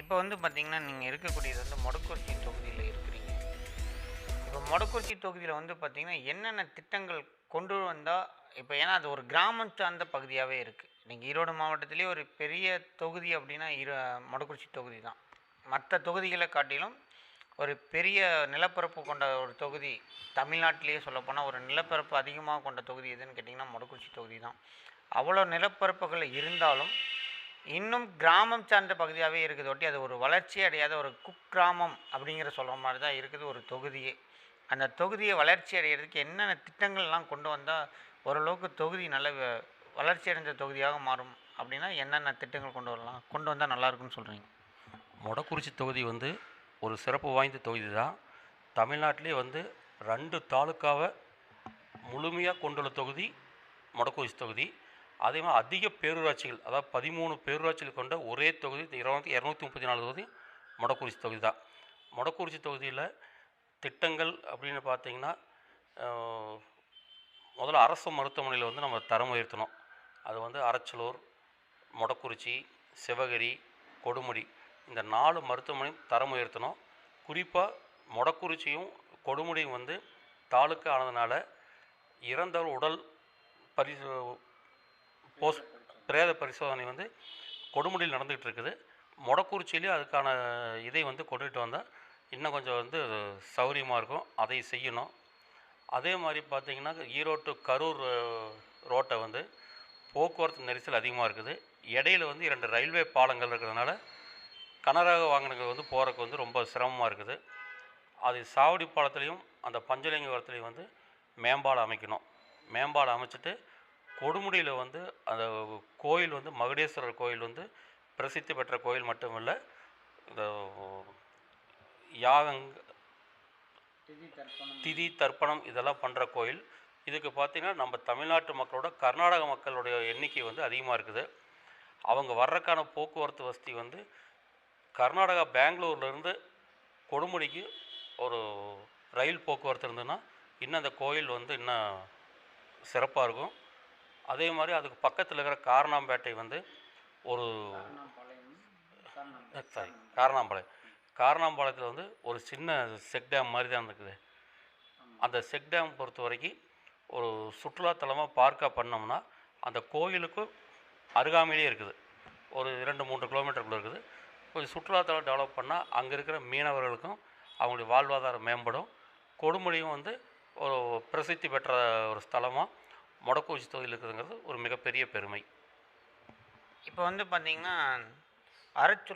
இப்போ வந்து பார்த்தீங்கன்னா, நீங்க இருக்கக்கூடியது வந்து மொடக்குறிச்சி தொகுதியில இருக்கிறீங்க. இப்போ மொடக்குறிச்சி தொகுதியில வந்து பார்த்தீங்கன்னா, என்னென்ன திட்டங்கள் கொண்டு வந்தா இப்ப ஏன்னா அது ஒரு கிராமம் சார்ந்த பகுதியாவே இருக்கு. நீங்க ஈரோடு மாவட்டத்திலேயே ஒரு பெரிய தொகுதி அப்டின்னா, மொடக்குறிச்சி தொகுதி தான். மத்த தொகுதிகள காட்டிலும் ஒரு பெரிய நிலப்பரப்பு கொண்ட ஒரு தொகுதி, தமிழ்நாட்டிலேயே சொல்லப்போனா ஒரு நிலப்பரப்பு அதிகமா கொண்ட தொகுதி எதுன்னு கேட்டீங்கன்னா, மொடக்குறிச்சி தொகுதி தான். அவ்வளோ நிலப்பரப்புகள் இருந்தாலும் இன்னும் கிராமம் சார்ந்த பகுதியாவே இருக்குது ஒட்டி, அது ஒரு வளர்ச்சி அடையாத ஒரு குக்கிராமம் அப்படிங்கிற சொல்ற மாரி தான் இருக்குது ஒரு தொகுதியே. அந்த தொகுதிய வளர்ச்சி அடையறதுக்கு என்னென்ன திட்டங்கள்லாம் கொண்டு வந்தா, ஓரளவுக்கு தொகுதி நல்ல வளர்ச்சி அடைந்த தொகுதியாக மாறும் அப்படின்னா, என்னென்ன திட்டங்கள் கொண்டு வரலாம்? கொண்டு வந்தா நல்லாயிருக்கும்னு சொல்றீங்க? மொடக்குறிச்சி தொகுதி வந்து ஒரு சிறப்பு வாய்ந்த தொகுதி தான். தமிழ்நாட்டிலே வந்து 2 தாலுக்காவ முழுமையா கொண்டுள்ள தொகுதி மொடக்குறிச்சி தொகுதி. அதேமாரி அதிக பேரூராட்சிகள், அதாவது 13 பேரூராட்சிகள் கொண்ட ஒரே தொகுதி 234 தொகுதி மொடக்குறிச்சி தொகுதி தான். மொடக்குறிச்சி தொகுதியில திட்டங்கள் அப்படின்னு பார்த்தீங்கன்னா, அ முதல்ல அரசு மருத்துவமனையில வந்து நம்ம தரம் உயர்த்தணும். அது வந்து அரச்சலூர், மொடக்குறிச்சி, சிவகிரி, கொடுமுடி இந்த 4 மருத்துவமனையும் தரம் உயர்த்தணும். குறிப்பா மொடக்குறிச்சியும், கொடுமுடியும் வந்து தாலுக்கா ஆனதுனால, இறந்தவர் உடல் பரிசோ போஸ்ட் பிரேத பரிசோதனை வந்து கொடுமுடியில் நடந்துகிட்டு இருக்குது. மொடக்குறிச்சியிலேயும் அதுக்கான இதை வந்து கொண்டுட்டு வந்தா, இன்னும் கொஞ்சம் வந்து சௌரியமா இருக்கும். அதை செய்யணும். அதே மாரி பார்த்தீங்கன்னா, ஈரோடு to கரூர் ரோட்ட வந்து போக்குவரத்து நெரிசல் அதிகமா இருக்குது. இடையில வந்து 2 ரயில்வே பாலங்கள் இருக்கிறதுனால, கனரக வாகனங்கள் வந்து போறதுக்கு வந்து ரொம்ப சிரமமா இருக்குது. அது சாவடி பாலத்திலயும், அந்த பஞ்சலிங்கபுரத்திலயும் வந்து மேம்பாலம் அமைக்கணும். மேம்பாலம் அமைச்சுட்டு, கொடுமுடியில வந்து அந்த கோயில் வந்து மகுடேஸ்வரர் கோயில் வந்து பிரசித்தி பெற்ற கோயில் மட்டுமல்ல, இந்த யாகங் திதி, தர்ப்பணம் இதெல்லாம் பண்ற கோயில். இதுக்கு பார்த்தீங்கன்னா, நம்ம தமிழ்நாட்டு மக்களோட கர்நாடக மக்களுடைய எண்ணிக்கை வந்து அதிகமா இருக்குது. அவங்க வர்றக்கான போக்குவரத்து வசதி வந்து கர்நாடகா பெங்களூர்லேருந்து கொடுமுடிக்கு ஒரு ரயில் போக்குவரத்து இருந்ததுன்னா, இன்னும் அந்த கோயில் வந்து இன்னும் சிறப்பா இருக்கும். அதே மாரி அதுக்கு பக்கத்துல இருக்கிற காரணாம்பேட்டை வந்து ஒரு சாரி காரணாம்பாளையம். காரணாம்பாளையத்தில வந்து ஒரு சின்ன செக் டேம் மாரி தான் இருக்குது. அந்த செக் டேம் பொறுத்தவரைக்கி, ஒரு சுற்றுலா தலமா பார்க்கா பண்ணோம்னா, அந்த கோயிலுக்கும் அருகாமையிலேயே இருக்குது. ஒரு 2, 3 கிலோமீட்டருக்குள்ள இருக்குது. கொஞ்சம் சுற்றுலா தலம் டெவலப் பண்ணா, அங்க இருக்கிற மீனவர்களுக்கும் அவங்களுடைய வாழ்வாதாரம் மேம்படும். கொடுமுடியும் வந்து ஒரு பிரசித்தி பெற்ற ஒரு ஸ்தலமா மொடக்குறிச்சி தொகுதியில இருக்குதுங்கிறது ஒரு மிகப்பெரிய பெருமை. இப்போ வந்து பார்த்தீங்கன்னா, அரச்சு